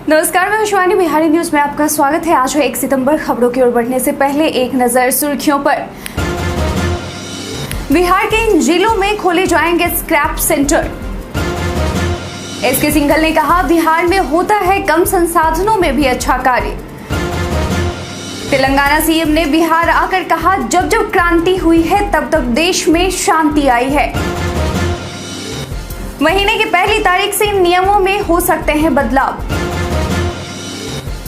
नमस्कार, मैं शिवानी। बिहारी न्यूज में आपका स्वागत है। आज है 1 सितंबर। खबरों की ओर बढ़ने से पहले एक नजर सुर्खियों पर। बिहार के इन जिलों में खोले जाएंगे स्क्रैप सेंटर। एसके सिंघल ने कहा, बिहार में होता है कम संसाधनों में भी अच्छा कार्य। तेलंगाना सीएम ने बिहार आकर कहा, जब जब क्रांति हुई है तब तब देश में शांति आई है। महीने की पहली तारीख से इन नियमों में हो सकते हैं बदलाव।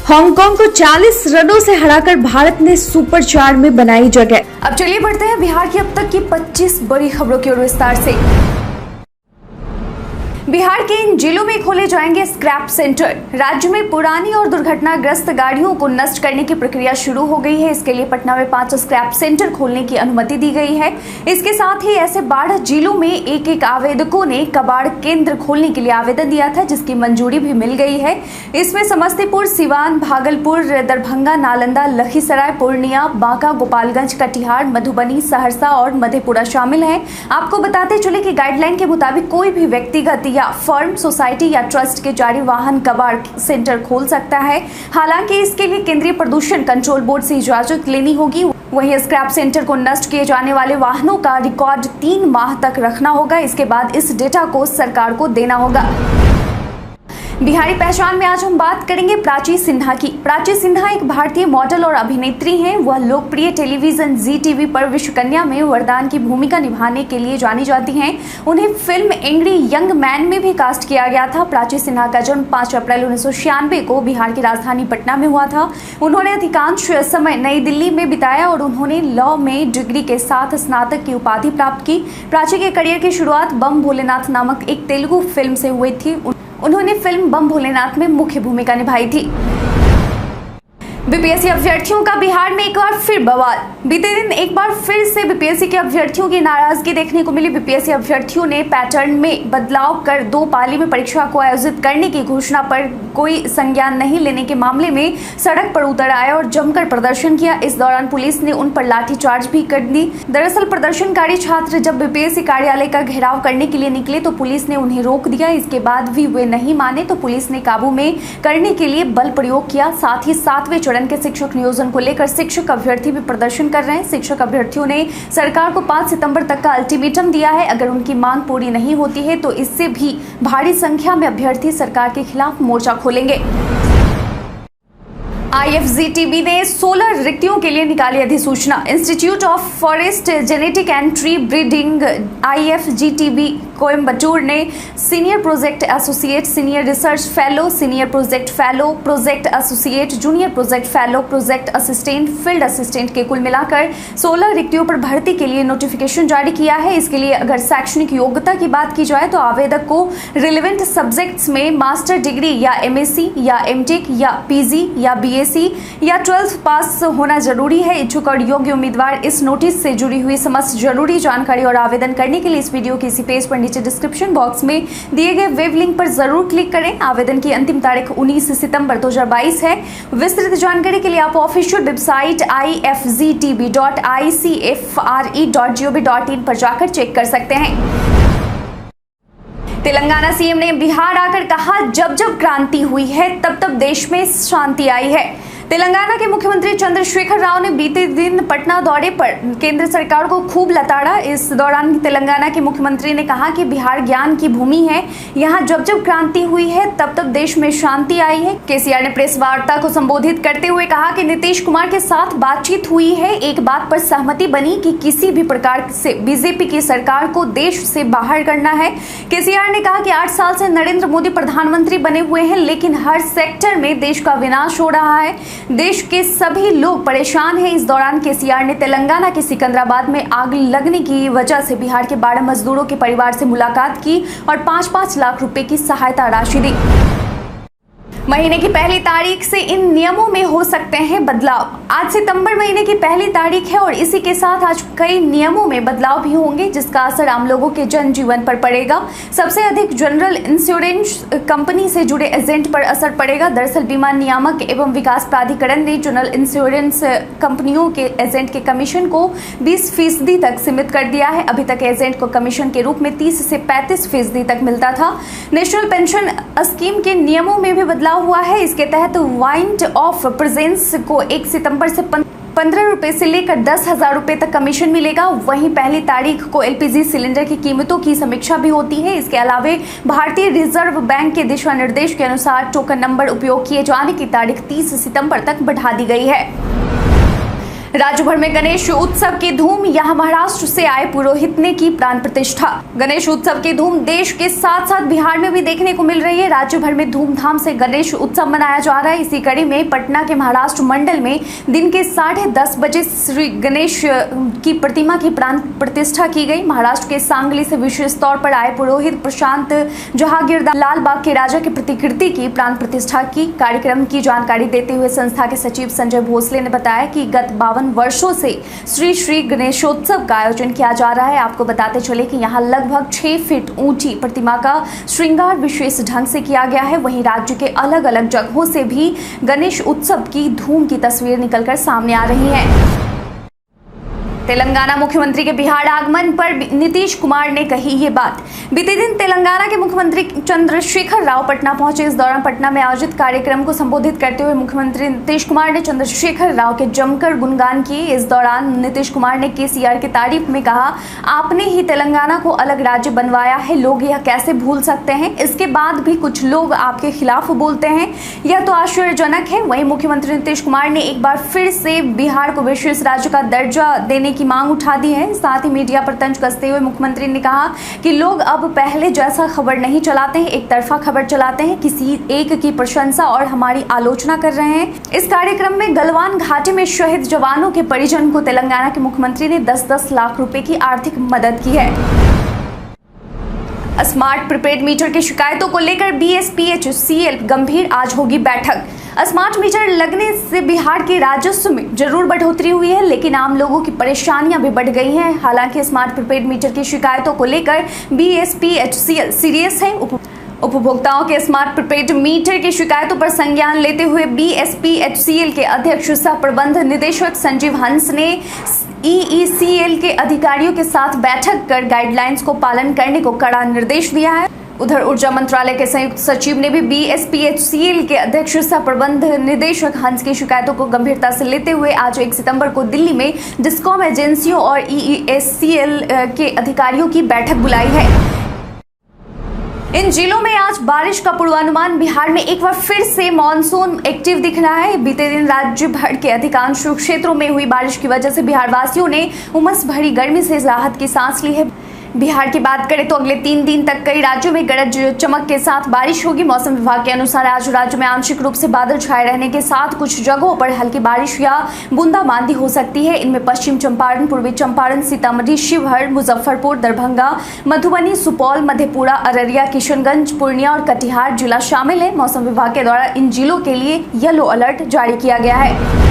हांगकांग को 40 रनों से हराकर भारत ने सुपर 4 में बनाई जगह। अब चलिए बढ़ते हैं बिहार की अब तक की 25 बड़ी खबरों की ओर विस्तार से। बिहार के इन जिलों में खोले जाएंगे स्क्रैप सेंटर। राज्य में पुरानी और दुर्घटनाग्रस्त गाड़ियों को नष्ट करने की प्रक्रिया शुरू हो गई है। इसके लिए पटना में 5 स्क्रैप सेंटर खोलने की अनुमति दी गई है। इसके साथ ही ऐसे 12 जिलों में एक आवेदकों ने कबाड़ केंद्र खोलने के लिए आवेदन दिया था, जिसकी मंजूरी भी मिल गई है। इसमें समस्तीपुर, सिवान, भागलपुर, दरभंगा, नालंदा, लखीसराय, पूर्णिया, बांका, गोपालगंज, कटिहार, मधुबनी, सहरसा और मधेपुरा शामिल है। आपको बताते चले कि गाइडलाइन के मुताबिक कोई भी व्यक्तिगत या फर्म, सोसाइटी या ट्रस्ट के जारी वाहन कबाड़ सेंटर खोल सकता है। हालांकि इसके लिए केंद्रीय प्रदूषण कंट्रोल बोर्ड से इजाजत लेनी होगी। वहीं स्क्रैप सेंटर को नष्ट किए जाने वाले वाहनों का रिकॉर्ड 3 माह तक रखना होगा। इसके बाद इस डेटा को सरकार को देना होगा। बिहारी पहचान में आज हम बात करेंगे प्राची सिन्हा की। प्राची सिन्हा एक भारतीय मॉडल और अभिनेत्री हैं। वह लोकप्रिय टेलीविजन जी टीवी पर विश्वकन्या में वरदान की भूमिका निभाने के लिए जानी जाती हैं। उन्हें फिल्म एंग्री यंग मैन में भी कास्ट किया गया था। प्राची सिन्हा का जन्म 5 अप्रैल 1996 को बिहार की राजधानी पटना में हुआ था। उन्होंने अधिकांश समय नई दिल्ली में बिताया और उन्होंने लॉ में डिग्री के साथ स्नातक की उपाधि प्राप्त की। प्राची के करियर की शुरुआत बम भोलेनाथ नामक एक तेलुगु फिल्म से हुई थी। उन्होंने फिल्म बम भोलेनाथ में मुख्य भूमिका निभाई थी। बीपीएससी अभ्यर्थियों का बिहार में एक बार फिर बवाल। बीते दिन एक बार फिर से बीपीएससी के अभ्यर्थियों की नाराजगी देखने को मिली। बीपीएससी अभ्यर्थियों ने पैटर्न में बदलाव कर 2 पाली में परीक्षा को आयोजित करने की घोषणा पर कोई संज्ञान नहीं लेने के मामले में सड़क पर उतर आए और जमकर प्रदर्शन किया। इस दौरान पुलिस ने उन पर लाठीचार्ज भी कर दी। दरअसल प्रदर्शनकारी छात्र जब बीपीएससी कार्यालय का घेराव करने के लिए निकले तो पुलिस ने उन्हें रोक दिया। इसके बाद भी वे नहीं माने तो पुलिस ने काबू में करने के लिए बल प्रयोग किया। साथ ही 7वें के शिक्षक नियोजन को लेकर शिक्षक अभ्यर्थी भी प्रदर्शन कर रहे हैं। शिक्षक अभ्यर्थियों ने सरकार को 5 सितंबर तक का अल्टीमेटम दिया है। अगर उनकी मांग पूरी नहीं होती है तो इससे भी भारी संख्या में अभ्यर्थी सरकार के खिलाफ मोर्चा खोलेंगे। IFZTB ने 16 रिक्तियों के लिए निकाली अधिसूचना। Institute of forest genetic and tree breeding IFZTB Coimbatore ने senior project associate, senior research fellow, senior project fellow, project associate, junior project fellow, project assistant, field assistant के कुल मिलाकर 16 रिक्तियों पर भर्ती के लिए नोटिफिकेशन जारी किया है। इसके लिए अगर शैक्षणिक योग्यता की बात की जाए तो आवेदक को रिलेवेंट सब्जेक्ट्स में मास्टर डिग्री या MSc या MTech या PG या BSc या 12th पास होना जरूरी है। इच्छुक और योग्य उम्मीदवार इस नोटिस से जुड़ी हुई समस्त जरूरी जानकारी और आवेदन करने के लिए इस वीडियो के इसी पेज पर नीचे डिस्क्रिप्शन बॉक्स में दिए गए वेब लिंक पर जरूर क्लिक करें। आवेदन की अंतिम तारीख 19 सितंबर 2022 है। विस्तृत जानकारी के लिए आप ऑफिशियल वेबसाइट ifztb.icfre.gov.in पर जाकर चेक कर सकते हैं। तेलंगाना सीएम ने बिहार आकर कहा, जब जब क्रांति हुई है तब तब देश में शांति आई है। तेलंगाना के मुख्यमंत्री चंद्रशेखर राव ने बीते दिन पटना दौरे पर केंद्र सरकार को खूब लताड़ा। इस दौरान तेलंगाना के मुख्यमंत्री ने कहा कि बिहार ज्ञान की भूमि है। यहाँ जब जब क्रांति हुई है तब तब देश में शांति आई है। केसीआर ने प्रेस वार्ता को संबोधित करते हुए कहा कि नीतीश कुमार के साथ बातचीत हुई है। एक बात पर सहमति बनी कि किसी भी प्रकार से बीजेपी की सरकार को देश से बाहर करना है। केसीआर ने कहा कि 8 साल से नरेंद्र मोदी प्रधानमंत्री बने हुए हैं, लेकिन हर सेक्टर में देश का विनाश हो रहा है। देश के सभी लोग परेशान हैं। इस दौरान केसीआर ने तेलंगाना के सिकंदराबाद में आग लगने की वजह से बिहार के 12 मजदूरों के परिवार से मुलाकात की और 5-5 लाख रुपए की सहायता राशि दी। महीने की पहली तारीख से इन नियमों में हो सकते हैं बदलाव। आज सितंबर महीने की पहली तारीख है और इसी के साथ आज कई नियमों में बदलाव भी होंगे, जिसका असर आम लोगों के जनजीवन पर पड़ेगा। सबसे अधिक जनरल इंश्योरेंस कंपनी से जुड़े एजेंट पर असर पड़ेगा। दरअसल बीमा नियामक एवं विकास प्राधिकरण ने जनरल इंश्योरेंस कंपनियों के एजेंट के कमीशन को 20% तक सीमित कर दिया है। अभी तक एजेंट को कमीशन के रूप में 30 से 35% तक मिलता था। नेशनल पेंशन स्कीम के नियमों में भी बदलाव हुआ है। इसके तहत वाइंड ऑफ प्रेजेंस को 1 सितंबर से 15 रुपए से लेकर 10,000 रुपए तक कमीशन मिलेगा। वहीं पहली तारीख को एलपीजी सिलेंडर की कीमतों की समीक्षा भी होती है। इसके अलावा भारतीय रिजर्व बैंक के दिशा निर्देश के अनुसार टोकन नंबर उपयोग किए जाने की तारीख 30 सितंबर तक बढ़ा दी गई है। राज्य भर में गणेश उत्सव की धूम, यहां महाराष्ट्र से आए पुरोहित ने की प्राण प्रतिष्ठा। गणेश उत्सव की धूम देश के साथ साथ बिहार में भी देखने को मिल रही है। राज्य भर में धूमधाम से गणेश उत्सव मनाया जा रहा है। इसी कड़ी में पटना के महाराष्ट्र मंडल में दिन के 10:30 बजे श्री गणेश की प्रतिमा की प्राण प्रतिष्ठा की गई। महाराष्ट्र के सांगली से विशेष तौर पर आए पुरोहित प्रशांत जहांगीरदार लालबाग के राजा की प्रतिकृति की प्राण प्रतिष्ठा की। कार्यक्रम की जानकारी देते हुए संस्था के सचिव संजय भोसले ने बताया कि गत 52 वर्षों से श्री गणेशोत्सव का आयोजन किया जा रहा है। आपको बताते चले कि यहाँ लगभग 6 फीट ऊंची प्रतिमा का श्रृंगार विशेष ढंग से किया गया है। वहीं राज्य के अलग अलग जगहों से भी गणेश उत्सव की धूम की तस्वीर निकलकर सामने आ रही है। तेलंगाना मुख्यमंत्री के बिहार आगमन पर नीतीश कुमार ने कही ये बात। बीते दिन तेलंगाना के मुख्यमंत्री चंद्रशेखर राव पटना पहुंचे। इस दौरान पटना में आयोजित कार्यक्रम को संबोधित करते हुए मुख्यमंत्री नीतीश कुमार ने चंद्रशेखर राव के जमकर गुणगान किए। इस दौरान नीतीश कुमार ने केसीआर की तारीफ में कहा, आपने ही तेलंगाना को अलग राज्य बनवाया है, लोग यह कैसे भूल सकते हैं। इसके बाद भी कुछ लोग आपके खिलाफ बोलते हैं, यह तो आश्चर्यजनक है। वहीं मुख्यमंत्री नीतीश कुमार ने एक बार फिर से बिहार को विशेष राज्य का दर्जा देने की मांग उठा दी है। साथ ही मीडिया पर तंज कसते हुए मुख्यमंत्री ने कहा कि लोग अब पहले जैसा खबर नहीं चलाते हैं, एक तरफा खबर चलाते हैं, किसी एक की प्रशंसा और हमारी आलोचना कर रहे हैं। इस कार्यक्रम में गलवान घाटी में शहीद जवानों के परिजन को तेलंगाना के मुख्यमंत्री ने 10-10 लाख रुपए की आर्थिक मदद की है। स्मार्ट प्रीपेड मीटर की शिकायतों को लेकर बीएसपीएचसीएल गंभीर, आज होगी बैठक। स्मार्ट मीटर लगने से बिहार के राजस्व में जरूर बढ़ोतरी हुई है, लेकिन आम लोगों की परेशानियां भी बढ़ गई हैं। हालांकि स्मार्ट प्रीपेड मीटर की शिकायतों को लेकर बीएसपीएचसीएल सीरियस है। उपभोक्ताओं के स्मार्ट प्रीपेड मीटर की शिकायतों पर संज्ञान लेते हुए बीएसपीएचसीएल के अध्यक्ष सह प्रबंध निदेशक संजीव हंस ने ईईसीएल के अधिकारियों के साथ बैठक कर गाइडलाइंस को पालन करने को कड़ा निर्देश दिया है। उधर ऊर्जा मंत्रालय के संयुक्त सचिव ने भी बीएसपीएचसीएल के अध्यक्ष सह प्रबंध निदेशक हंस की शिकायतों को गंभीरता से लेते हुए आज 1 सितंबर को दिल्ली में डिस्कॉम एजेंसियों और ईईसीएल के अधिकारियों की बैठक बुलाई है। इन जिलों में आज बारिश का पूर्वानुमान। बिहार में एक बार फिर से मानसून एक्टिव दिख रहा है। बीते दिन राज्य भर के अधिकांश क्षेत्रों में हुई बारिश की वजह से बिहार वासियों ने उमस भरी गर्मी से राहत की सांस ली है। बिहार की बात करें तो अगले 3 दिन तक कई राज्यों में गरज चमक के साथ बारिश होगी। मौसम विभाग के अनुसार आज राज्य में आंशिक रूप से बादल छाए रहने के साथ कुछ जगहों पर हल्की बारिश या बूंदाबांदी हो सकती है। इनमें पश्चिम चंपारण, पूर्वी चंपारण, सीतामढ़ी, शिवहर, मुजफ्फरपुर, दरभंगा, मधुबनी, सुपौल, मधेपुरा, अररिया, किशनगंज, पूर्णिया और कटिहार जिला शामिल है। मौसम विभाग के द्वारा इन जिलों के लिए येलो अलर्ट जारी किया गया है।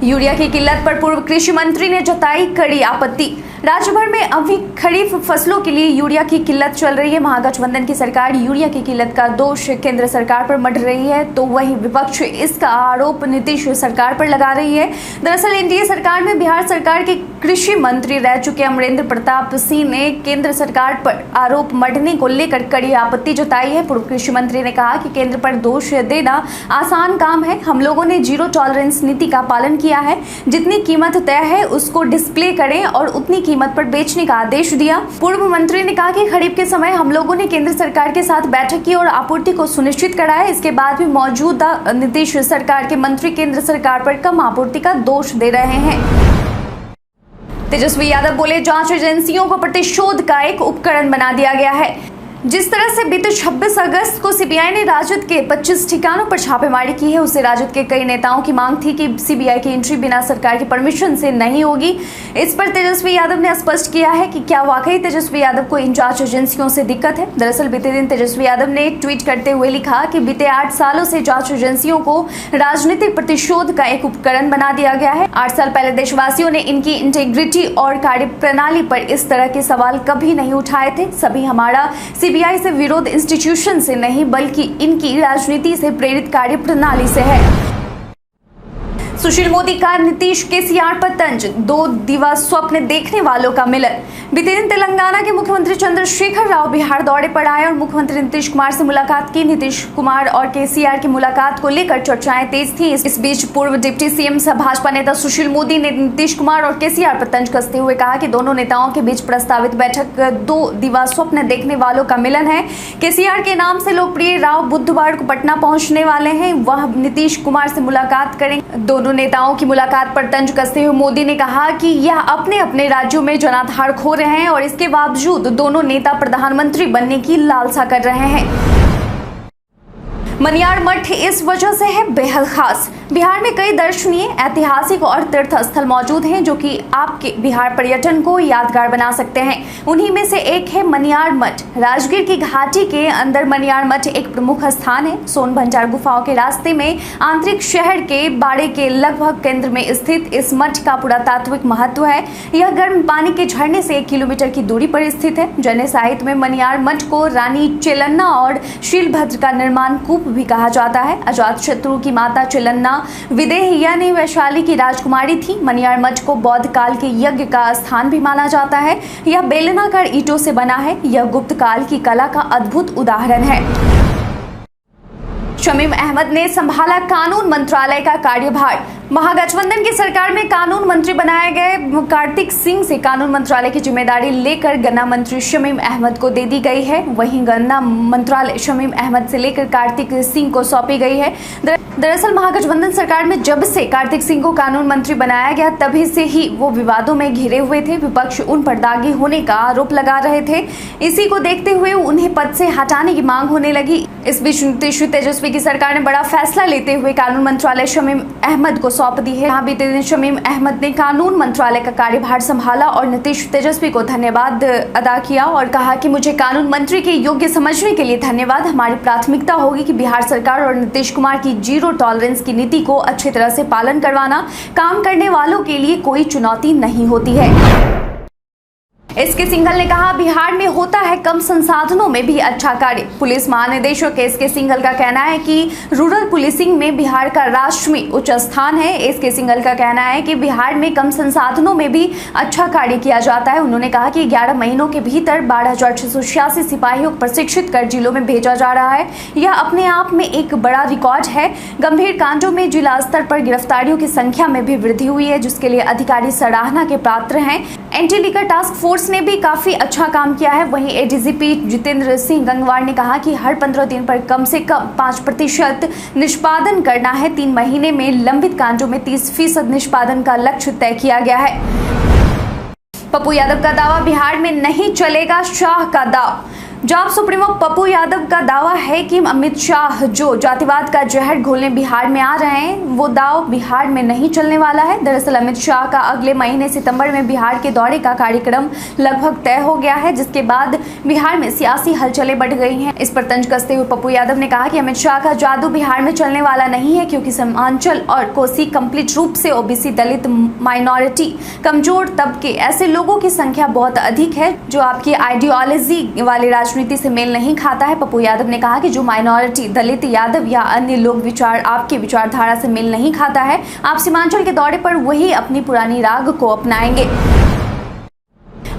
यूरिया की किल्लत पर पूर्व कृषि मंत्री ने जताई कड़ी आपत्ति। राज्य भर में अभी खरीफ फसलों के लिए यूरिया की किल्लत चल रही है। महागठबंधन की सरकार यूरिया की किल्लत का दोष केंद्र सरकार पर मढ़ रही है, तो वहीं विपक्ष इसका आरोप नीतीश सरकार पर लगा रही है। दरअसल एनडीए सरकार में बिहार सरकार के कृषि मंत्री रह चुके अमरेंद्र प्रताप सिंह ने केंद्र सरकार पर आरोप मढ़ने को लेकर कड़ी आपत्ति जताई है। पूर्व कृषि मंत्री ने कहा कि केंद्र पर दोष देना आसान काम है। हम लोगों ने जीरो टॉलरेंस नीति का पालन किया है। जितनी कीमत तय है उसको डिस्प्ले करें और उतनी कीमत पर बेचने का आदेश दिया। पूर्व मंत्री ने कहा कि खरीफ के समय हम लोगों ने केंद्र सरकार के साथ बैठक की और आपूर्ति को सुनिश्चित कराया। इसके बाद भी मौजूदा नीतीश सरकार के मंत्री केंद्र सरकार पर कम आपूर्ति का दोष दे रहे हैं। तेजस्वी यादव बोले, जांच एजेंसियों को प्रतिशोध का एक उपकरण बना दिया गया है। जिस तरह से बीते 26 अगस्त को सीबीआई ने राजद के 25 ठिकानों पर छापेमारी की है, उससे राजद के कई नेताओं की मांग थी कि सीबीआई की एंट्री बिना सरकार की परमिशन से नहीं होगी। इस पर तेजस्वी यादव ने स्पष्ट किया है कि क्या वाकई तेजस्वी यादव को इन जांच एजेंसियों से दिक्कत है। दरअसल बीते दिन तेजस्वी यादव ने ट्वीट करते हुए लिखा कि बीते 8 सालों से जांच एजेंसियों को राजनीतिक प्रतिशोध का एक उपकरण बना दिया गया है। 8 साल पहले देशवासियों ने इनकी इंटेग्रिटी और कार्यप्रणाली पर इस तरह के सवाल कभी नहीं उठाए थे। सभी हमारा सीबीआई से विरोध इंस्टीट्यूशन से नहीं बल्कि इनकी राजनीति से प्रेरित कार्यप्रणाली से है। सुशील मोदी का नीतीश केसीआर पर तंज, 2 दिवस स्वप्न देखने वालों का मिलन। बीते दिन तेलंगाना के मुख्यमंत्री चंद्रशेखर राव बिहार दौरे पर आए और मुख्यमंत्री नीतीश कुमार से मुलाकात की। नीतीश कुमार और केसीआर की मुलाकात को लेकर चर्चाएं तेज थीं। इस बीच पूर्व डिप्टी सीएम सह भाजपा नेता सुशील मोदी ने नीतीश कुमार और केसीआर पर तंज कसते हुए कहा कि दोनों नेताओं के बीच प्रस्तावित बैठक 2 दिवस स्वप्न देखने वालों का मिलन है। केसीआर के नाम से लोकप्रिय राव बुधवार को पटना पहुंचने वाले हैं, वह नीतीश कुमार से मुलाकात करेंगे। दोनों नेताओं की मुलाकात पर तंज कसते हुए मोदी ने कहा कि यह अपने अपने राज्यों में जनाधार खो रहे हैं और इसके बावजूद दोनों नेता प्रधानमंत्री बनने की लालसा कर रहे हैं। मनियार मठ इस वजह से है बेहद खास। बिहार में कई दर्शनीय, ऐतिहासिक और तीर्थ स्थल मौजूद हैं जो कि आपके बिहार पर्यटन को यादगार बना सकते हैं। उन्हीं में से एक है मनियार मठ। राजगीर की घाटी के अंदर मनियार मठ एक प्रमुख स्थान है। सोनभंजार गुफाओं के रास्ते में आंतरिक शहर के बाड़े के लगभग केंद्र में स्थित इस मठ का पुरातात्विक महत्व है। यह गर्म पानी के झरने से 1 किलोमीटर की दूरी पर स्थित है। जैन साहित्य में मनियार मठ को रानी चेलन्ना और शीलभद्र का निर्माण कूप भी कहा जाता है। अजातशत्रु की माता चेलन्ना विदेह यानी वैशाली की राजकुमारी थी। मनियार मठ को बौद्ध काल के यज्ञ का स्थान भी माना जाता है। यह बेलनाकार ईंटों से बना है। यह गुप्त काल की कला का अद्भुत उदाहरण है। शमीम अहमद ने संभाला कानून मंत्रालय का कार्यभार। महागठबंधन की सरकार में कानून मंत्री बनाए गए कार्तिक सिंह से कानून मंत्रालय की जिम्मेदारी लेकर गन्ना मंत्री शमीम अहमद को दे दी गई है। वहीं गन्ना मंत्रालय शमीम अहमद से लेकर कार्तिक सिंह को सौंपी गई है। दरअसल महागठबंधन सरकार में जब से कार्तिक सिंह को कानून मंत्री बनाया गया तभी से ही वो विवादों में घिरे हुए थे। विपक्ष उन पर दागी होने का आरोप लगा रहे थे। इसी को देखते हुए उन्हें पद से हटाने की मांग होने लगी। इस बीच नीतीश तेजस्वी की सरकार ने बड़ा फैसला लेते हुए कानून मंत्रालय शमीम अहमद को सौंप दी है। यहाँ बीते दिन शमीम अहमद ने कानून मंत्रालय का कार्यभार संभाला और नीतीश तेजस्वी को धन्यवाद अदा किया और कहा कि मुझे कानून मंत्री के योग्य समझने के लिए धन्यवाद। हमारी प्राथमिकता होगी कि बिहार सरकार और नीतीश कुमार की जीरो टॉलरेंस की नीति को अच्छी तरह से पालन करवाना। काम करने वालों के लिए कोई चुनौती नहीं होती है। एसके सिंघल ने कहा बिहार में होता है कम संसाधनों में भी अच्छा कार्य। पुलिस महानिदेशक एसके सिंघल का कहना है कि रूरल पुलिसिंग में बिहार का राष्ट्र में उच्च स्थान है। एसके सिंघल का कहना है कि बिहार में कम संसाधनों में भी अच्छा कार्य किया जाता है। उन्होंने कहा कि 11 महीनों के भीतर 12,686 सिपाहियों को प्रशिक्षित कर जिलों में भेजा जा रहा है। यह अपने आप में एक बड़ा रिकॉर्ड है। गंभीर कांडों में जिला स्तर पर गिरफ्तारियों की संख्या में भी वृद्धि हुई है, जिसके लिए अधिकारी सराहना के पात्र हैं। एंटी लिकर टास्क फोर्स ने भी काफी अच्छा काम किया है। वहीं एडीजीपी जितेंद्र सिंह गंगवार ने कहा कि हर 15 दिन पर कम से कम 5% निष्पादन करना है। 3 महीने में लंबित कांडों में 30% निष्पादन का लक्ष्य तय किया गया है। पप्पू यादव का दावा बिहार में नहीं चलेगा शाह का दाव। जाप सुप्रीमो पप्पू यादव का दावा है कि अमित शाह जो जातिवाद का जहर घोलने बिहार में आ रहे हैं, वो दाव बिहार में नहीं चलने वाला है। दरअसल अमित शाह का अगले महीने सितंबर में बिहार के दौरे का कार्यक्रम लगभग तय हो गया है, जिसके बाद बिहार में सियासी हलचलें बढ़ गई हैं। इस पर तंज कसते हुए पप्पू यादव ने कहा कि अमित शाह का जादू बिहार में चलने वाला नहीं है, क्योंकि सीमांचल और कोसी कंप्लीट रूप से ओबीसी, दलित, माइनॉरिटी, कमजोर तबके, ऐसे लोगों की संख्या बहुत अधिक है जो आपकी आइडियोलॉजी वाले राजनीति से मेल नहीं खाता है। पप्पू यादव ने कहा कि जो माइनॉरिटी, दलित, यादव या अन्य लोग विचार आपके विचारधारा से मेल नहीं खाता है, आप सीमांचल के दौरे पर वही अपनी पुरानी राग को अपनाएंगे।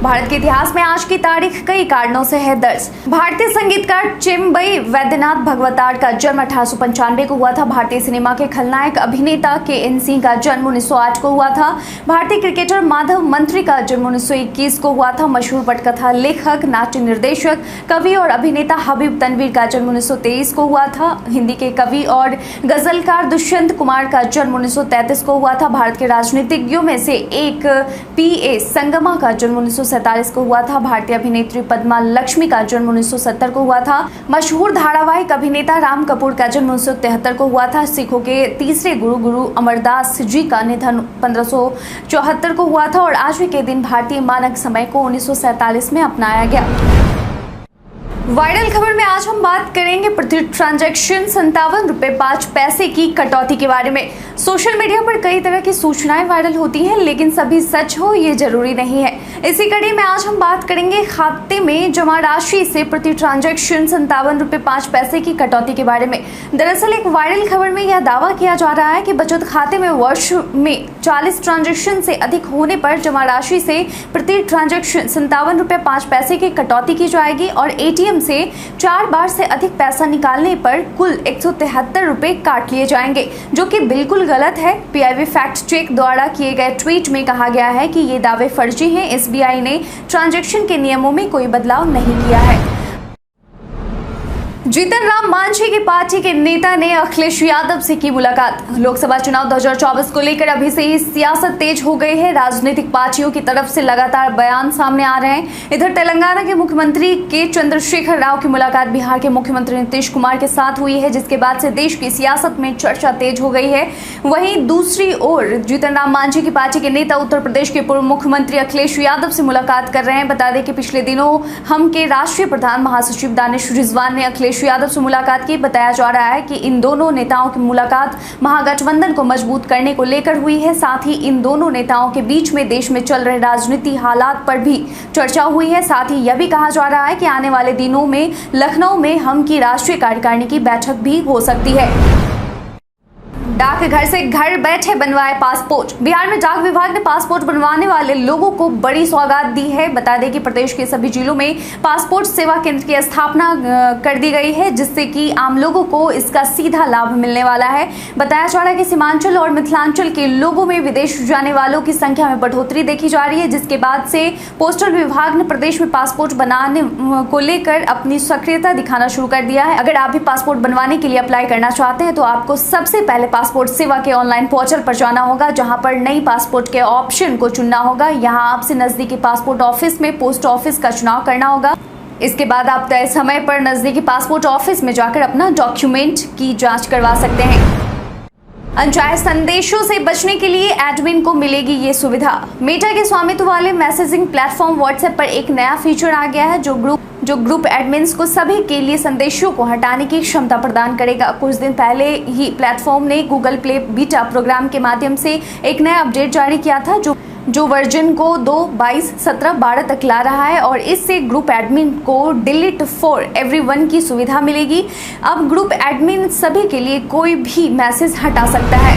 भारत के इतिहास में आज की तारीख कई कारणों से है दर्ज। भारतीय संगीतकार चेम्बई वैद्यनाथ भगवतार का जन्म 1895 को हुआ था। भारतीय सिनेमा के खलनायक अभिनेता के.एन. सिंह का जन्म 1908 को हुआ था। भारतीय क्रिकेटर माधव मंत्री का जन्म 1921 को हुआ था। मशहूर पटकथा लेखक, नाट्य निर्देशक, कवि और अभिनेता हबीब तनवीर का जन्म 1923 को हुआ था। हिंदी के कवि और गजलकार दुष्यंत कुमार का जन्म 1933 को हुआ था। भारत के राजनीतिज्ञों में से एक P.A. संगमा का जन्म 1947 को हुआ था। भारतीय अभिनेत्री पद्मा लक्ष्मी का जन्म 1970 को हुआ था। मशहूर धारावाहिक अभिनेता राम कपूर का जन्म 1973 को हुआ था। सिखों के तीसरे गुरु अमरदास जी का निधन 1574 को हुआ था और आज के दिन भारतीय मानक समय को 1947 में अपनाया गया। वायरल खबर में आज हम बात करेंगे प्रति ट्रांजैक्शन 57 रुपए 5 पैसे की कटौती के बारे में। सोशल मीडिया पर कई तरह की सूचनाएं वायरल होती हैं, लेकिन सभी सच हो ये जरूरी नहीं है। इसी कड़ी में आज हम बात करेंगे खाते में जमा राशि से प्रति ट्रांजैक्शन 57 रुपए 5 पैसे की कटौती के बारे में। दरअसल एक वायरल खबर में यह दावा किया जा रहा है कि बचत खाते में वर्ष में 40 ट्रांजैक्शन से अधिक होने पर जमा राशि से प्रति ट्रांजैक्शन 57 रुपए 5 पैसे की कटौती की जाएगी और एटीएम से 4 बार से अधिक पैसा निकालने पर कुल 173 रुपए काट लिए जाएंगे, जो कि बिल्कुल गलत है। पीआईबी फैक्ट चेक द्वारा किए गए ट्वीट में कहा गया है कि ये दावे फर्जी हैं। एसबीआई ने ट्रांजैक्शन के नियमों में कोई बदलाव नहीं किया है। जीतन राम मांझी की पार्टी के नेता ने अखिलेश यादव से की मुलाकात। लोकसभा चुनाव 2024 को लेकर अभी से ही सियासत तेज हो गई है। राजनीतिक पार्टियों की तरफ से लगातार बयान सामने आ रहे हैं। इधर तेलंगाना के मुख्यमंत्री के चंद्रशेखर राव की मुलाकात बिहार के मुख्यमंत्री नीतीश कुमार के साथ हुई है, जिसके बाद से देश की सियासत में चर्चा तेज हो गई है। वहीं दूसरी ओर जीतन राम मांझी की पार्टी के नेता उत्तर प्रदेश के पूर्व मुख्यमंत्री अखिलेश यादव से मुलाकात कर रहे हैं। बता दें कि पिछले दिनों हम के राष्ट्रीय प्रधान महासचिव दानिश रिजवान ने अखिलेश यादव से मुलाकात की। बताया जा रहा है कि इन दोनों नेताओं की मुलाकात महागठबंधन को मजबूत करने को लेकर हुई है। साथ ही इन दोनों नेताओं के बीच में देश में चल रहे राजनीतिक हालात पर भी चर्चा हुई है। साथ ही यह भी कहा जा रहा है कि आने वाले दिनों में लखनऊ में हम की राष्ट्रीय कार्यकारिणी की बैठक भी हो सकती है। डाकघर से घर बैठे बनवाए पासपोर्ट। बिहार में डाक विभाग ने पासपोर्ट बनवाने वाले लोगों को बड़ी सौगात दी है। बता दें कि प्रदेश के सभी जिलों में पासपोर्ट सेवा केंद्र की स्थापना कर दी गई है, जिससे कि आम लोगों को इसका सीधा लाभ मिलने वाला है। बताया जा रहा है कि सीमांचल और मिथिलांचल के लोगों में विदेश जाने वालों की संख्या में बढ़ोतरी देखी जा रही है, जिसके बाद से पोस्टल विभाग ने प्रदेश में पासपोर्ट बनाने को लेकर अपनी सक्रियता दिखाना शुरू कर दिया है। अगर आप भी पासपोर्ट बनवाने के लिए अप्लाई करना चाहते हैं तो आपको सबसे पहले पासपोर्ट सेवा के ऑनलाइन पोर्टल पर जाना होगा, जहां पर नई पासपोर्ट के ऑप्शन को चुनना होगा। यहां आपसे नजदीकी पासपोर्ट ऑफिस में पोस्ट ऑफिस का चुनाव करना होगा। इसके बाद आप तय समय पर नजदीकी पासपोर्ट ऑफिस में जाकर अपना डॉक्यूमेंट की जांच करवा सकते हैं। अनचाहे संदेशों से बचने के लिए एडमिन को मिलेगी ये सुविधा। मेटा के स्वामित्व वाले मैसेजिंग प्लेटफॉर्म व्हाट्सएप पर एक नया फीचर आ गया है, जो ग्रुप एडमिन्स को सभी के लिए संदेशों को हटाने की क्षमता प्रदान करेगा। कुछ दिन पहले ही प्लेटफॉर्म ने गूगल प्ले बीटा प्रोग्राम के माध्यम से एक नया अपडेट जारी किया था, जो वर्जन को 2.22.17.12 तक ला रहा है और इससे ग्रुप एडमिन को डिलीट फॉर एवरीवन की सुविधा मिलेगी। अब ग्रुप एडमिन सभी के लिए कोई भी मैसेज हटा सकता है।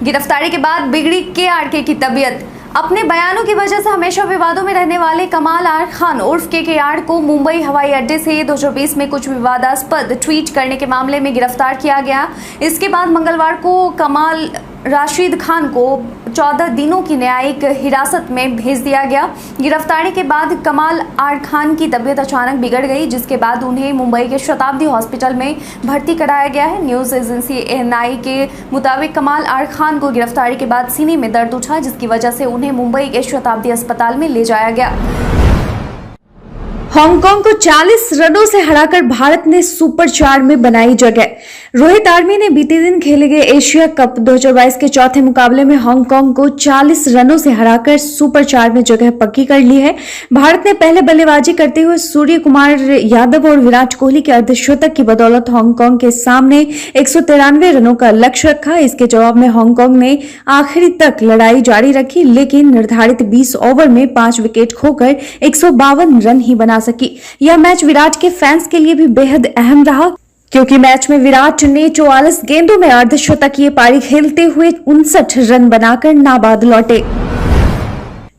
गिरफ्तारी के बाद बिगड़ी KRK की तबीयत। अपने बयानों की वजह से हमेशा विवादों में रहने वाले कमाल आर खान उर्फ KKR को मुंबई हवाई अड्डे से 2020 में कुछ विवादास्पद ट्वीट करने के मामले में गिरफ्तार किया गया। इसके बाद मंगलवार को कमाल राशिद खान को 14 दिनों की न्यायिक हिरासत में भेज दिया गया। गिरफ्तारी के बाद कमाल आर खान की तबीयत अचानक बिगड़ गई, जिसके बाद उन्हें मुंबई के शताब्दी हॉस्पिटल में भर्ती कराया गया है। न्यूज एजेंसी ANI के मुताबिक कमाल आर खान को गिरफ्तारी के बाद सीने में दर्द उठा, जिसकी वजह से उन्हें मुंबई के शताब्दी अस्पताल में ले जाया गया। हांगकांग को 40 रनों से हराकर भारत ने सुपर 4 में बनाई जगह। रोहित आर्मी ने बीते दिन खेले गए एशिया कप 2022 के चौथे मुकाबले में हांगकांग को 40 रनों से हराकर सुपर 4 में जगह पक्की कर ली है। भारत ने पहले बल्लेबाजी करते हुए सूर्य कुमार यादव और विराट कोहली के अर्धशतक की बदौलत हांगकांग के सामने 193 रनों का लक्ष्य रखा। इसके जवाब में हांगकांग ने आखिरी तक लड़ाई जारी रखी, लेकिन निर्धारित 20 ओवर में 5 विकेट खोकर 152 रन ही बना सकी। यह मैच विराट के फैंस के लिए भी बेहद अहम रहा, क्योंकि मैच में विराट ने 44 गेंदों में अर्धशतकीय पारी खेलते हुए 59 रन बनाकर नाबाद लौटे।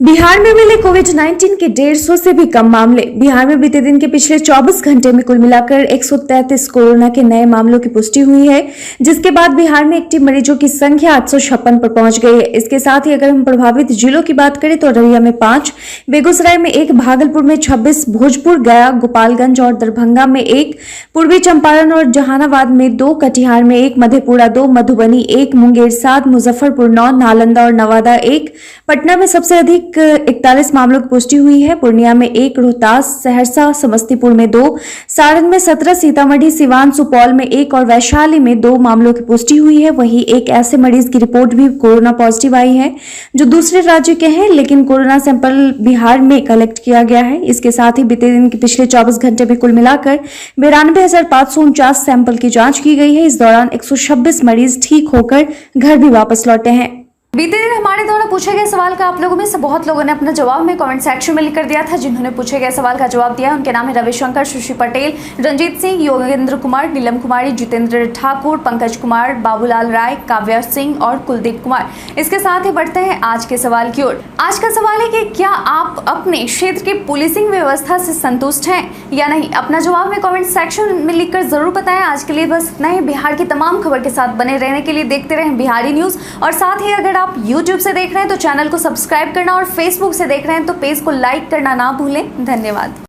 बिहार में मिले कोविड-19 के 150 से भी कम मामले। बिहार में बीते दिन के पिछले 24 घंटे में कुल मिलाकर 133 कोरोना के नए मामलों की पुष्टि हुई है, जिसके बाद बिहार में एक्टिव मरीजों की संख्या 856 पर पहुंच गई है। इसके साथ ही अगर हम प्रभावित जिलों की बात करें तो अररिया में 5, बेगूसराय में 1, भागलपुर में 26, भोजपुर, गया, गोपालगंज और दरभंगा में 1, पूर्वी चंपारण और जहानाबाद में 2, कटिहार में 1, मधेपुरा 2, मधुबनी 1, मुंगेर 7, मुजफ्फरपुर 9, नालंदा और नवादा 1, पटना में सबसे अधिक 41 मामलों की पुष्टि हुई है। पूर्णिया में 1, रोहतास, सहरसा, समस्तीपुर में 2, सारण में 17, सीतामढ़ी, सिवान, सुपौल में 1 और वैशाली में 2 मामलों की पुष्टि हुई है। वहीं एक ऐसे मरीज की रिपोर्ट भी कोरोना पॉजिटिव आई है जो दूसरे राज्य के हैं, लेकिन कोरोना सैंपल बिहार में कलेक्ट किया गया है। इसके साथ ही बीते दिन के पिछले 24 घंटे में कुल मिलाकर 92,549 सैंपल की जांच की गई है। इस दौरान 126 मरीज ठीक होकर घर भी वापस लौटे हैं। बीते दिन हमारे द्वारा पूछे गए सवाल का आप लोगों में से बहुत लोगों ने अपना जवाब में कमेंट सेक्शन में लिखकर दिया था। जिन्होंने पूछे गए सवाल का जवाब दिया उनके नाम है रविशंकर, सुशी पटेल, रंजीत सिंह, योगेंद्र कुमार, नीलम कुमारी, जितेंद्र ठाकुर, पंकज कुमार, बाबूलाल राय, काव्या सिंह और कुलदीप कुमार। इसके साथ ही बढ़ते हैं आज के सवाल की ओर। आज का सवाल है कि क्या आप अपने क्षेत्र की पुलिसिंग व्यवस्था से संतुष्ट हैं या नहीं? अपना जवाब में कमेंट सेक्शन में लिखकर जरूर बताएं। आज के लिए बस इतना ही। बिहार की तमाम खबर के साथ बने रहने के लिए देखते रहें बिहारी न्यूज। और साथ ही अगर आप YouTube से देख रहे हैं तो चैनल को सब्सक्राइब करना और Facebook से देख रहे हैं तो पेज को लाइक करना ना भूलें। धन्यवाद।